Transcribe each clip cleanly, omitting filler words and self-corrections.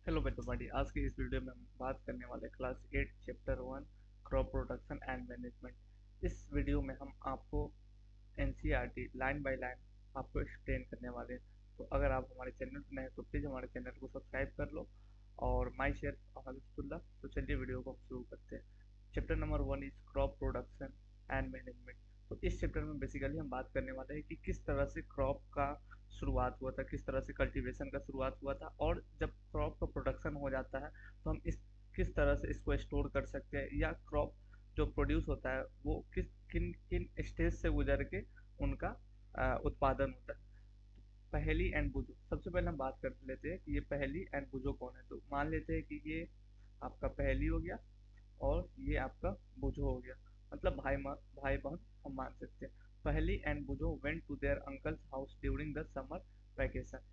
Hello बच्चों, आज की इस वीडियो में हम बात करने वाले class 8 chapter 1 crop production and management. इस वीडियो में हम आपको एनसीईआरटी लाइन बाय लाइन आपको एक्सप्लेन करने वाले हैं। तो अगर आप हमारे चैनल पर नए हैं तो प्लीज़ हमारे चैनल को सब्सक्राइब कर लो और माई शेयर अहमदुल्ला। तो चलिए वीडियो को हम शुरू करते हैं। Chapter number 1 is crop production and management. तो इस चैप्टर में बेसिकली हम बात करने वाले हैं कि किस तरह से क्रॉप का शुरुआत हुआ था, किस तरह से कल्टीवेशन का शुरुआत हुआ था, और जब क्रॉप का प्रोडक्शन हो जाता है तो हम इस किस तरह से इसको स्टोर कर सकते हैं, या क्रॉप जो प्रोड्यूस होता है वो किन किन स्टेज से गुजर के उनका उत्पादन होता है। पहेली एंड बुजो, सबसे पहले हम बात कर लेते हैं कि ये पहेली एंड बुजो कौन है। तो मान लेते हैं कि ये आपका पहेली हो गया और ये आपका बुझो हो गया, मतलब भाई बहन हम मान सकते हैं। Paheli and Boojho went to their uncle's house during the summer vacation.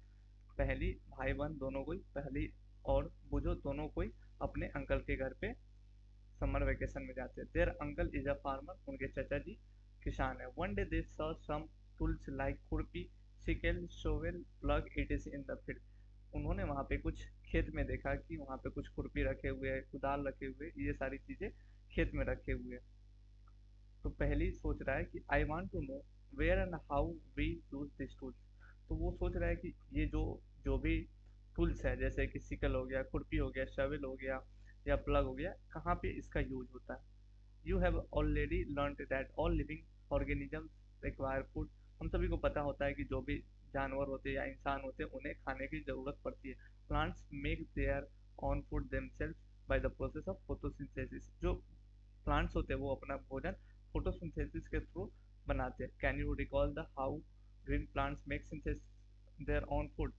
Paheli भाई बहन दोनों कोई, पहली और बुझो दोनों कोई अपने अंकल के घर पे समर वेकेशन में जाते हैं। Their uncle is a farmer, उनके चाचा जी किसान है। One day they saw some tools like khurpi, sickle, shovel, plough it is in the field. उन्होंने वहाँ पे कुछ खेत में देखा कि वहाँ पे कुछ खुरपी रखे हुए हैं, कुदाल रखे हुए, ये सारी चीजें खेत में रखे हुए हैं। तो पहली सोच रहा है कि I want to know where and how we use this tools. तो वो सोच रहा है कि ये जो जो भी टूल्स है, जैसे कि सिकल हो गया, खुरपी हो गया, शवल हो गया या प्लग हो गया, कहाँ पे इसका यूज होता है। You have already learn that all living organisms require food. हम सभी को पता होता है कि जो भी जानवर होते हैं या इंसान होते हैं उन्हें खाने की जरूरत पड़ती है। Plants make their own food themselves by the process of photosynthesis. जो प्लांट्स होते हैं वो अपना भोजन फोटोसिंथेसिस के थ्रू बनाते हैं। Can you recall the how green plants make synthesis their own food.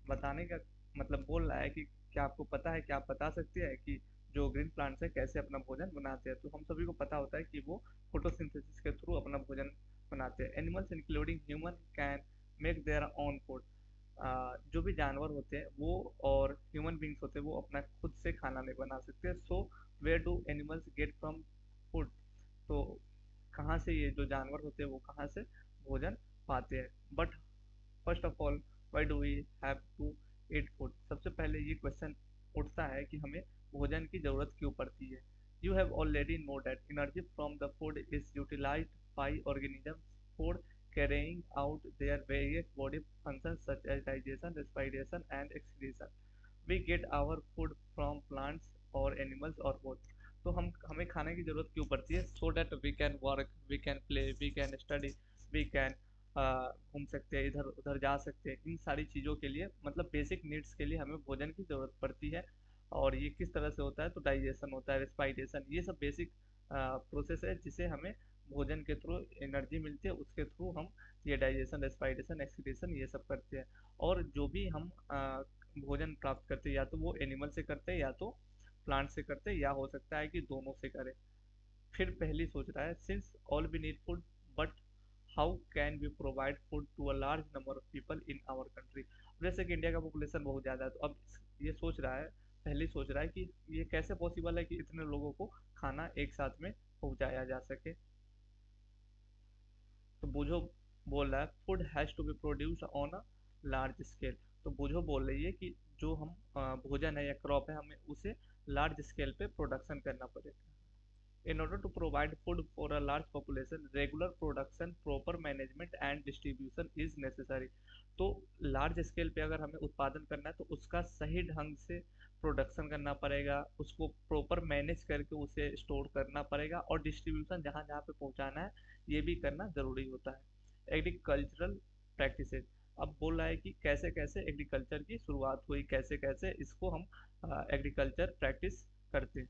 बताने का मतलब बोल रहा है कि क्या आपको पता है, क्या आप बता सकते हैं कि जो ग्रीन प्लांट्स है कैसे अपना भोजन बनाते हैं। तो हम सभी को पता होता है कि वो फोटोसिंथेसिस के थ्रू अपना भोजन बनाते हैं। Animals including human can make their own food. जो भी जानवर होते हैं वो और ह्यूमन बींग्स होते हैं वो अपना खुद से खाना नहीं बना सकते। So where do animals get from food. तो कहाँ से ये जो जानवर होते हैं वो कहाँ से भोजन पाते हैं। But first of all why do we have to eat food. सबसे पहले ये क्वेश्चन उठता है कि हमें भोजन की जरूरत क्यों पड़ती है। You have already know that energy from the food is utilised by organisms for carrying out their various body functions such as digestion, respiration and excretion. We get our food from plants or animals or both. तो हमें खाने की जरूरत क्यों पड़ती है। So that we can work, we can play, we can study, we can घूम सकते हैं, इधर उधर जा सकते हैं। इन सारी चीज़ों के लिए मतलब बेसिक नीड्स के लिए हमें भोजन की ज़रूरत पड़ती है। और ये किस तरह से होता है, तो डाइजेशन होता है, रेस्पाइरेशन, ये सब बेसिक प्रोसेस है जिसे हमें भोजन के थ्रू एनर्जी मिलती है। उसके थ्रू हम ये डाइजेशन, रेस्पाइरेशन, एक्सक्रीशन ये सब करते हैं। और जो भी हम भोजन प्राप्त करते हैं या तो वो एनिमल से करते हैं या तो प्लांट से करते हैं, या हो सकता है कि दोनों से करें। फिर पहली सोच रहा है since all we need food but how can we provide food to a large number of people in our country. जैसे कि इंडिया का पॉपुलेशन बहुत ज़्यादा है, तो अब ये सोच रहा है, पहले सोच रहा है कि ये कैसे पॉसिबल है कि इतने लोगों को खाना एक साथ में पहुंचाया जा सके। तो बुझो बोल रहा है food has to be produce on a large scale. तो बुझो बोल रही है कि जो हम भोजन है या क्रॉप है हमें उसे लार्ज स्केल पे प्रोडक्शन करना पड़ेगा। In order to provide food for a large population, regular production, proper management and distribution is necessary. तो लार्ज स्केल पे अगर हमें उत्पादन करना है तो उसका सही ढंग से प्रोडक्शन करना पड़ेगा, उसको प्रॉपर मैनेज करके उसे स्टोर करना पड़ेगा, और डिस्ट्रीब्यूशन जहाँ जहाँ पे पहुँचाना है ये भी करना ज़रूरी होता है। एग्रीकल्चरल प्रैक्टिसेस, अब बोल रहा है कि कैसे कैसे एग्रीकल्चर की शुरुआत हुई, कैसे कैसे इसको हम एग्रीकल्चर प्रैक्टिस करते हैं।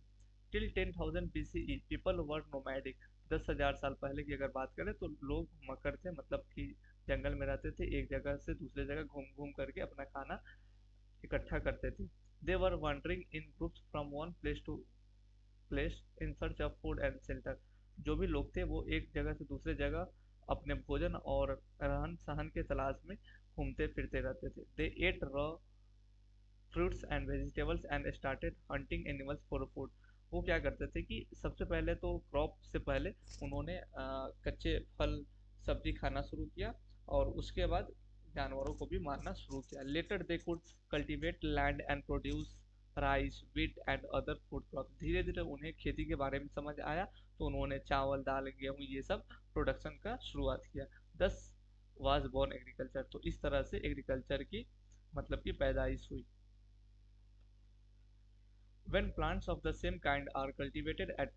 Till 10,000 BCE people were nomadic. 10,000 साल पहले की अगर बात करें तो लोग मकर थे, मतलब कि जंगल में रहते थे, एक जगह से दूसरे जगह घूम घूम करके अपना खाना इकट्ठा करते थे। They were wandering in groups from one place to place in search of food and shelter. जो भी लोग थे वो एक जगह से दूसरे जगह अपने भोजन और रहन सहन के तलाश में घूमते फिरते रहते थे। They ate raw fruits and vegetables and started hunting animals for food. वो क्या करते थे कि सबसे पहले तो क्रॉप से पहले उन्होंने कच्चे फल सब्जी खाना शुरू किया और उसके बाद जानवरों को भी मारना शुरू किया। Later they could cultivate land and produce rice, wheat and other food crop. धीरे धीरे उन्हें खेती के बारे में समझ आया, तो उन्होंने चावल, दाल, गेहूं ये सब प्रोडक्शन का शुरुआत किया। दस वाज बोर्न एग्रीकल्चर। तो इस तरह से एग्रीकल्चर की मतलब की पैदाइश हुई। When plants of the same kind are cultivated at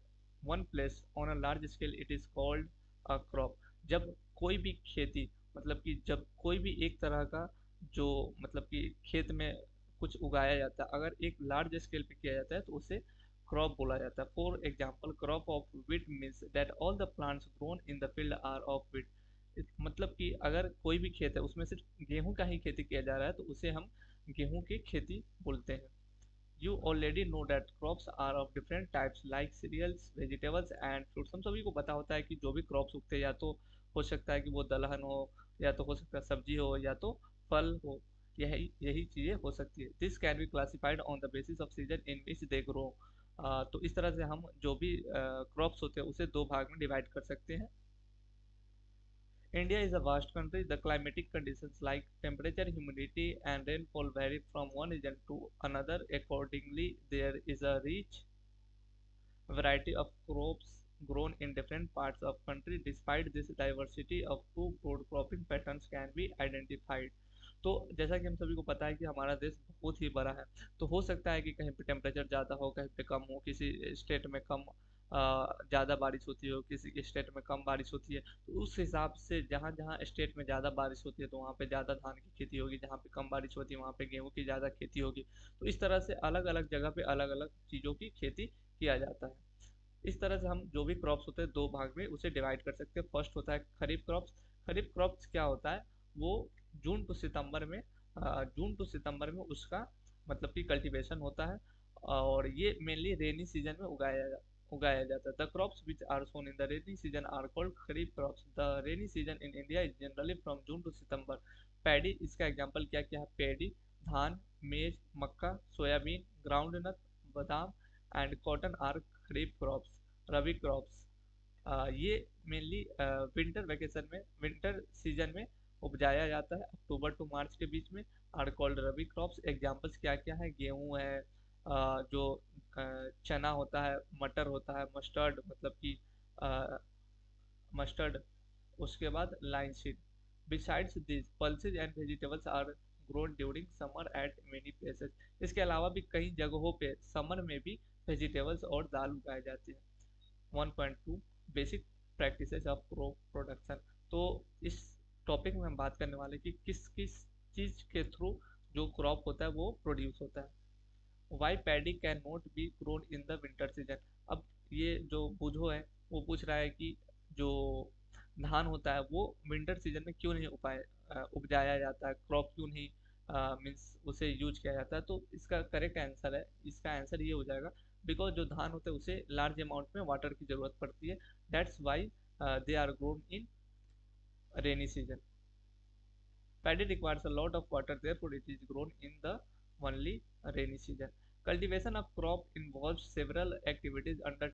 one place on a large scale, it is called a crop. जब कोई भी खेती मतलब कि जब कोई भी एक तरह का जो मतलब कि खेत में कुछ उगाया जाता है, अगर एक लार्ज स्केल पे किया जाता है तो उसे क्रॉप बोला जाता है। For example, crop of wheat means that all the plants grown in the field are of wheat। मतलब कि अगर कोई भी खेत है उसमें सिर्फ गेहूं का ही खेती किया जा रहा है तो उसे हम गेहूं की खेती बोलते हैं। You already know that crops are of different types like cereals, vegetables and fruits। हम सभी को पता होता है कि जो भी क्रॉप्स उगते हैं या तो हो सकता है कि वो दलहन हो, या तो हो सकता है सब्जी हो, या तो फल हो। यही यही चीजें हो सकती है। This can be classified on the basis off season in which they grow. तो इस तरह से हम जो भी क्रॉप्स होते हैं उसे दो भाग में डिवाइड कर सकते हैं। India is a vast country. The climatic conditions like temperature, humidity, and rainfall vary from one region to another. Accordingly, there is a rich variety of crops grown in different parts of country. Despite this diversity of two broad cropping patterns can be identified। तो जैसा कि हम सभी को पता है कि हमारा देश बहुत ही बड़ा है, तो हो सकता है कि कहीं पे टेम्परेचर ज़्यादा हो, कहीं पे कम हो, किसी स्टेट में कम ज़्यादा बारिश होती हो, किसी स्टेट में कम बारिश होती है। तो उस हिसाब से जहाँ जहाँ स्टेट में ज़्यादा बारिश होती है तो वहाँ पे ज़्यादा धान की खेती होगी, जहाँ पे कम बारिश होती है वहाँ पे गेहूँ की ज़्यादा खेती होगी। तो इस तरह से अलग अलग जगह पे अलग अलग चीज़ों की खेती किया जाता है। इस तरह से हम जो भी क्रॉप्स होते हैं दो भाग में उसे डिवाइड कर सकते हैं। फर्स्ट होता है खरीफ क्रॉप्स। खरीफ क्रॉप्स क्या होता है, वो जून टू सितंबर में उसका मतलब कि कल्टीवेशन होता है, और ये मेनली रेनी सीजन में उगाया जाता है। The crops which are sown in the rainy season are called kharif crops. The rainy season in India is generally from June to September. Paddy, इसका एग्जांपल क्या क्या है, पैडी, धान, मेज, मक्का, सोयाबीन, ग्राउंडनट, बादाम and cotton are kharif crops. Rabi crops ये mainly winter season में उपजाया जाता है, अक्टूबर टू मार्च के बीच में। Are called rabi crops. Examples क्या क्या है, गेहूं है, जो चना होता है, मटर होता है, मस्टर्ड मतलब कि मस्टर्ड, उसके बाद linseed. Besides this pulses and vegetables are grown during summer at many places. इसके अलावा भी कई जगहों पे समर में भी वेजिटेबल्स और दाल उगाए जाते हैं। 1.2 basic practices of crop production. तो इस टॉपिक में हम बात करने वाले कि किस किस चीज के थ्रू जो क्रॉप होता है वो प्रोड्यूस होता है। Why paddy can not be grown in the winter season. अब ये जो बुझो है वो पूछ रहा है कि जो धान होता है वो विंटर सीजन में क्यों नहीं उपजाया जाता है, क्रॉप क्यों नहीं मीन्स उसे यूज किया जाता है। तो इसका करेक्ट आंसर है, इसका आंसर ये हो जाएगा, बिकॉज जो धान होता है उसे लार्ज अमाउंट में वाटर की जरूरत पड़ती है। That's why they are grown in rainy season. Paddy requires a lot of water, therefore it is grown in the only rainy season. Cultivation of crop involves several activities undertaken